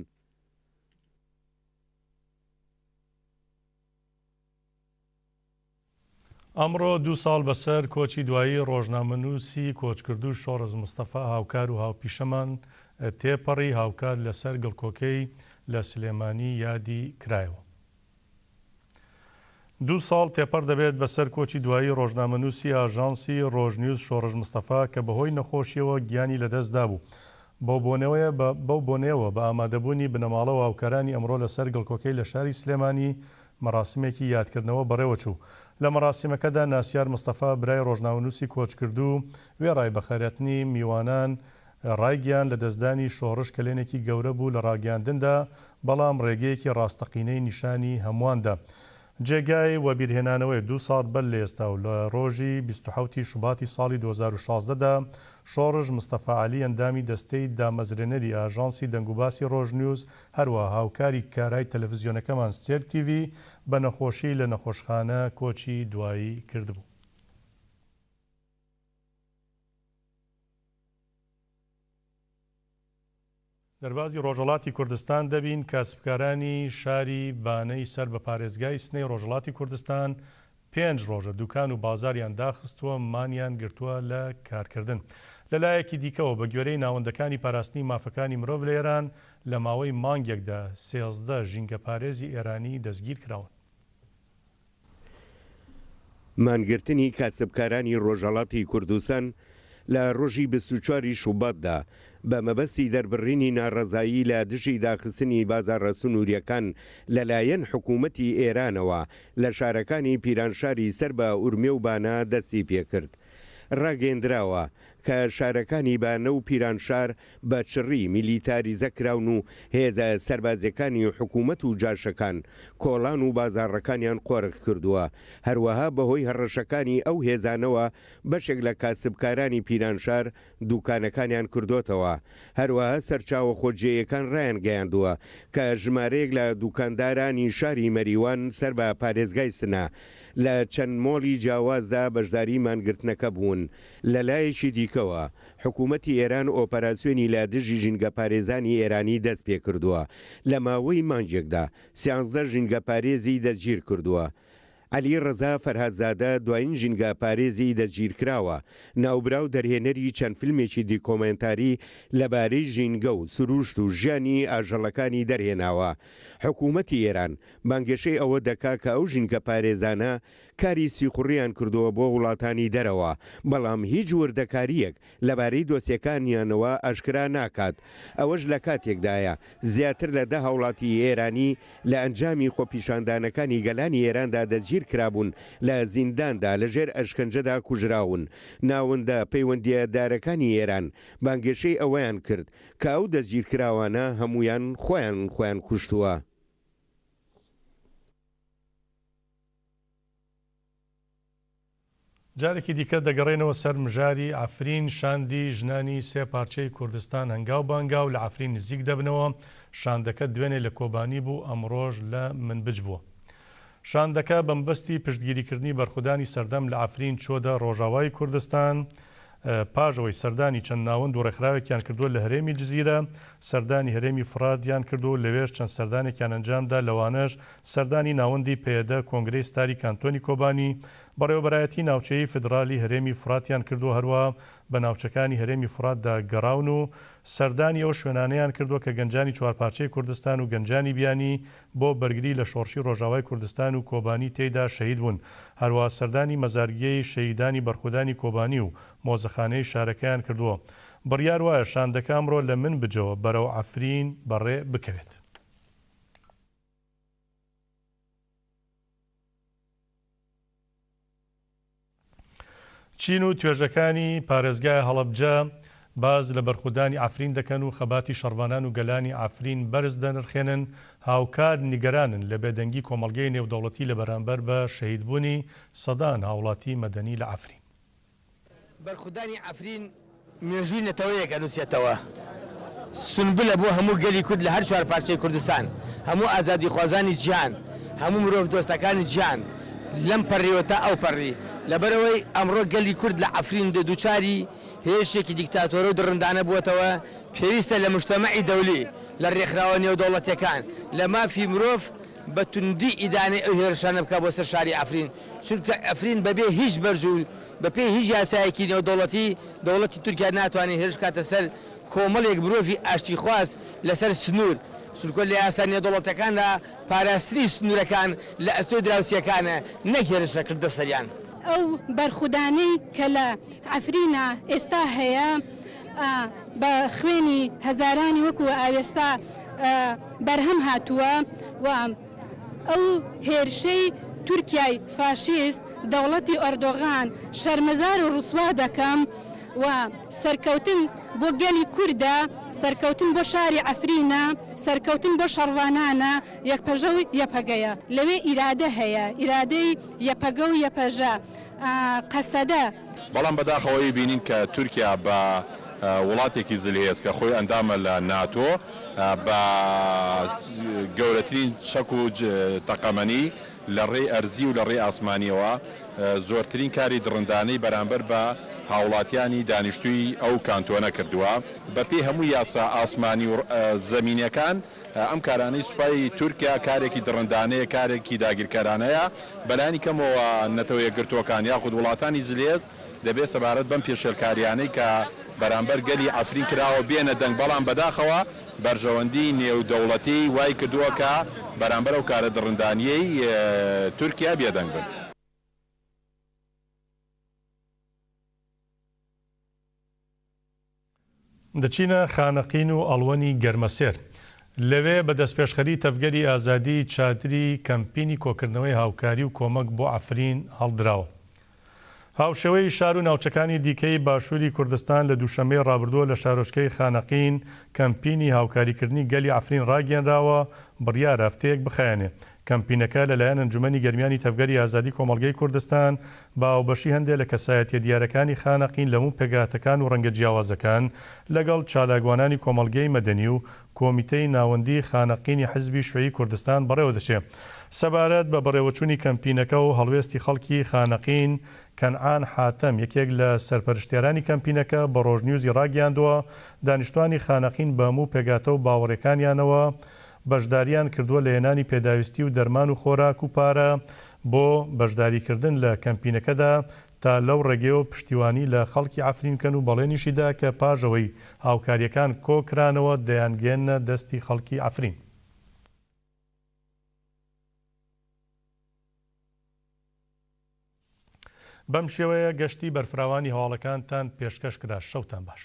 ئەمڕۆ 2 ساڵ بەسەر کۆچی دوایی ڕۆژنامەنووسی کۆچکردو شۆڕز مستەفا هاوکار و هاوپیشەمان تێپەڕی هاوکار لەسەر گڵکۆکەی لە سلێمانی یادی کرایەوە. 2 ساڵ تێپەر دەبێت بەسەر کۆچی دوایی ڕۆژنامەنووسی ئاژانسی ڕۆژنیوز شۆڕژ مستەفا کە بەهۆی نەخۆشیەوە گیانی لەدەستدا بوو. بەو بۆنەوە بە ئامادەبوونی بنەماڵە و هاوکارانی ئەمڕۆ لەسەر گڵکۆکەی لە شاری سلێمانی مەراسمێکی یادکردنەوە بەڕێوە چوو. لە مەراسیمەکەدا ناسیار مستەفا برای ڕۆژناوەنووسی کۆچکردو وێڕای بەخێرەتنی میوانان ڕایگەیان لە دەستدانی شۆڕش کلێنێکی گەورە بوو لە ڕاگەاندندا بەڵام ڕێگەیەکی ڕاستەقینەی نیشانی هەموواندا. جێگای وەبیرهێنانەوەی 2 ساڵ بەر لە ئێستا و لە ڕۆژی 27 شوباتی ساڵی 2016دا شۆڕژ مستەفا عەلی ئەندامی دەستەی دامەزرێنەری ئاژانسی دەنگوباسی ڕۆژنیوز هەروە هاوکاری کارای تەلەڤیزیۆنەکەمان ستێر تیڤ بە نەخۆشی لە نەخۆشخانە کۆچی دوایی کردبوو. دەربازی ڕۆژهەڵاتی کوردستان دەبین کاسبکارانی شاری بانەی سەر بە پارێزگای سنەی ڕۆژهەڵاتی کوردستان 5 ڕۆژە دوکان و بازاریان داخستووە مانیان گرتووە لە کارکردن. لەلایەکی دیکەوە بە گوێرەی ناوەندەکانی پاراستنی مافەکانی مرۆڤ لە ئێران لە ماوەی مانگێکدا 13 ژینگە پارێزی ئێرانی دەستگیر کراون. مانگرتنی کاسبکارانی ڕۆژهەڵاتی کوردستان لە ڕۆژی 24 شوباتدا بە مەبەستی دەربڕینی ناڕەزایی لە دژی داخستنی بازاڕە سنووریەکان لەلایەن حکوومەتی ئێرانەوە لە شارەکانی پیرانشاری سەر بە ئورمێ و بانە دەستی پێکرد. ڕاگەیەندراوە کە شارەکانی بانە و پیرانشار بە چڕی میلیتاریزە کراون و هێزە سەربازەکانی حکوومەت و جاشەکان کۆڵان و بازاڕەکانیان قۆرغ کردووە. هەروەها بەهۆی هەڕەشەکانی ئەو هێزانەوە بەشێک لە کاسبکارانی پیرانشار دوکانەکانیان کردوتەوە. هەروەها سەرچاوە خۆجێیەکان ڕایان گەیاندووە کە ژمارەیەک لە دوکاندارانی شاری مەریوان سەر بە پارێزگای سنە لە چەند مۆڵی جیاوازدا بەشداری مانگرتنەکە بوون. لە لایەکی دیکەوە حکوومەتی ئێران ئۆپەراسیۆنی لە دژی ژینگە پارێزانی ئێرانی دەست پێ کردووە. لە ماوەی مانجێکدا 13 ژینگە پارێزی دەستگیر کردووە. علی ڕەزا فەرهادزادە دوایین ژینگە پارێزی دەستگیر کراوە. ناوبراو دەرهێنەری چەند فیلمێکی دیکۆمنتاری لەبارەی ژینگە و سروشت و ژیانی ئاژەڵەکانی دەرهێناوە. حکوومەتی ئێران بانگێشەی ئەوە دەکا کە ئەو ژینگە پارێزانە کاری سیخوڕیان کردووە بۆ وڵاتانی دەرەوە بەڵام هیچ وردەکاریەک لەبارەی دۆسیەکانیانەوە ئاشکرا ناکات. ئەوەش لە کاتێکدایە زیاتر لە 10 هاوڵاتی ئێرانی لە ئەنجامی خۆپیشاندانەکانی گەلانی ئێراندا دەستگیر کرابوون لە زینداندا لەژێر ئەشکەنجەدا کوژراون. ناوەندە پەیوەندیدارەکانی ئێران بانگێشەی ئەوەیان کرد کە ئەو دەستگیرکراوانە هەمویان خۆیان کوشتووە. جارێکی دیکە دەگەڕێنەوە سەر مژاری ئەفرین شاندی ژنانی 3 پارچەی کوردستان هەنگاو بانگاو لە ئەفرین نزیک دەبنەوە. شاندەکە دوێنێ لە کۆبانی بوو ئەمڕۆژ لە منبج بووە. شاندەکە بەمبەستی پشتگیریکردنی بەرخودانی سەردەم لە ئەفرین چۆدە ڕۆژاوای کوردستان پاژەوەی سەردانی چەند ناوەند و ڕێکخراوێکیان کردووە لە هەرێمی جزیرە سەردانی هەرێمی فرادیان کردو لەوێش چەند سەردانێکیان ئەنجامدا لەوانەش سەردانی ناوەندی پێدە کۆنگرەی ستاری کانتۆنی کۆبانی بەڕێوەبەرایەتی ناوچەی فدرالی هەرێمی فراتیان کردو هەروە بە ناوچەکانی هەرێمی فراتدا گەڕاون و سەردانی ئەو شوێنانەیان کردووە کە گەنجانی چوارپارچەی کوردستان و گەنجانی بیانی بۆ بەرگری لە شۆڕشی ڕۆژاوای کوردستان و کۆبانی تێیدا شەهید بوون. هەروە سەردانی مەزارگەی شەهیدانی بەرخودانی کۆبانی و مۆزەخانەی شارەکەیان کردووە. بڕیار وایە شاندەکە ئەمڕۆ لە من بجەوە بەرەو عەفرین بەڕێ بکەوێت. چین و توێژەکانی پارێزگای هەڵەبجە باز لە بەرخودانی عەفرین دەکەن و خەباتی شەڕوانان و گەلانی عەفرین بەرز دەنرخێنن. هاوکات نیگەرانن لە بێدەنگی کۆمەڵگەی نێودەوڵەتی لە بەرامبەر بە شەهیدبوونی سەدان هاوڵاتی مەدەنی لە عەفرین. بەرخودانی عەفرین مێژووی نەتەوەیەک ئەنووسێتەوە. سنبلە بۆ هەموو گەلی کورد لە هەر چوار پارچەی کوردستان، هەموو ئازادی خوازانی جیهان، هەموو مرۆڤ دۆستەکانی جیهان لەم پەڕیەوە تا ئەو پەڕی. لەبەرەوەی ئەمڕۆ گەلی کورد لە عەفرین دووچاری هێرشێکی دیکتاتۆرە و دڕندانە بووەتەوە. پێویستە لە مجتەمەعی دەولی لە ڕێکخراوە نێودەوڵەتیەکان لە مافی مرۆڤ بە توندی ئیدانەی ئەو هێرشانە بکە بۆ سەر شاری عەفرین، چونکە عەفرین بەبێ هیچ بەرج و بەپێی هیچ یاسایەکی نێودەوڵەتی دەوڵەتی تورکیا ناتوانێت هێرش کاتە سەر کۆمەڵێک مرۆڤی ئاشتی خواز لەسەر سنوور، چونکە لە یاسا نێودەوڵەتەکاندا پاراستنی سنوورەکان لە ئەستۆی دراوسیەکانە نەک هێرشەکردە سەریان. ئەو بەرخودانەی کە لە عەفرینە ئێستا هەیە بە خوێنی هەزارانی وەکو ئاوێستا بەرهەم هاتووە و ئەو هێرشەی تورکیای فاشیست دەوڵەتی ئەردۆغان شەرمەزار و ڕوسوا دەکەم و سەرکەوتن بۆ گەلی کووردە، سەرکەوتن بۆ شاری عەفرینە، سەرکەوتن بۆ شەڕوانانە، یەکپەژە و یەپەگەیە. لەوێ ئیرادە هەیە، ئیرادەی یەپەگە و یەپەژە قەسەدە. بەڵام بەداخەوەی بینین کە تورکیا بە وڵاتێکی زلهێز کە خۆی ئەندامە لە ناتۆ بە گەورەترین شەک و تەقەمەنی لە ڕێی ئەرزی و لە ڕێی ئاسمانیەوە زۆرترین کاری دڕندانەی بەرامبەر بە هاوڵاتیانی دانیشتووی ئەو کانتۆنە کردووە. بەپێی هەموو یاسا ئاسمانی و زەمینیەکان ئەم کارانەی سوپای تورکیا کارێکی دڕندانەیە، کارێکی داگیرکارانەیە. بەلایانی کەمەوە نەتەوە یەکگرتووەکان یاخود وڵاتانی زلێز دەبێت سەبارەت بەم پێشێلکاریانەی کە بەرامبەر گەلی عەفرین کراوە بێنە دەنگ. بەڵام بەداخەوە بەرژەوەندی نێودەوڵەتی وای کردووە کە بەرامبەر ئەو کارە دڕندانیەی تورکیا بێدەنگ بن. دەچینە خانەقین و ئەڵوەنی گەرمەسێر. لەوێ بە دەستپێشخەری تەفگەری ئازادی چادری کەمپینی کۆکردنەوەی هاوکاری و کۆمەک بۆ عەفرین هەڵدراوە. هاوشێوەی شار و ناوچەکانی دیکەی باشووری کوردستان لە دووشەمەی ڕابردووە لە شارۆچکەی خانەقین کەمپینی هاوکاریکردنی گەلی عەفرین ڕاگەیەنراوە بڕیار هەفتەیەک بخایەنێ. کەمپینەکە لەلایەن ئەنجومەنی گەرمیانی تەفگەری ئازادی کۆمەڵگەی کوردستان باوبەشی هەندێک لە کەسایەتیە دیارەکانی خانەقین لەموو پێگاتەکان و ڕەنگە جیاوازەکان لەگەڵ چالاکوانانی کۆمەڵگەی مەدەنی و کۆمیتەی ناوەندی خانەقینی حزبی شوێی کوردستان بەڕێوە دەچێت. سەبارەت بە بەڕێوەچوونی کەمپینەکە و هەڵوێستی خەڵکی خانەقین کەنعان حاتەم یەکێک لە سەرپەرشتیارانی کەمپینەکە بە ڕۆژنیوزی ڕاگەیاندووە دانیشتوانی خانەقین بە هەموو پێگاتە و باوەڕەکانیانەوە بەشداریان کردووە لە هێنانی پێداویستی و دەرمان و خۆراک و پارە بۆ بەشداریکردن لە کەمپینەکەدا تا لەو ڕێگەیەوە پشتیوانی لە خەڵکی عەفرین کەن و بەڵێنیشیدا کە پاژەوەی هاوکاریەکان کۆکرانەوە دەیانگێنە دەستی خەڵکی عەفرین. بەم شێوەیە گەشتی بەرفراوانی هەواڵەکانتان پێشکەش کرا. شەوتان باش.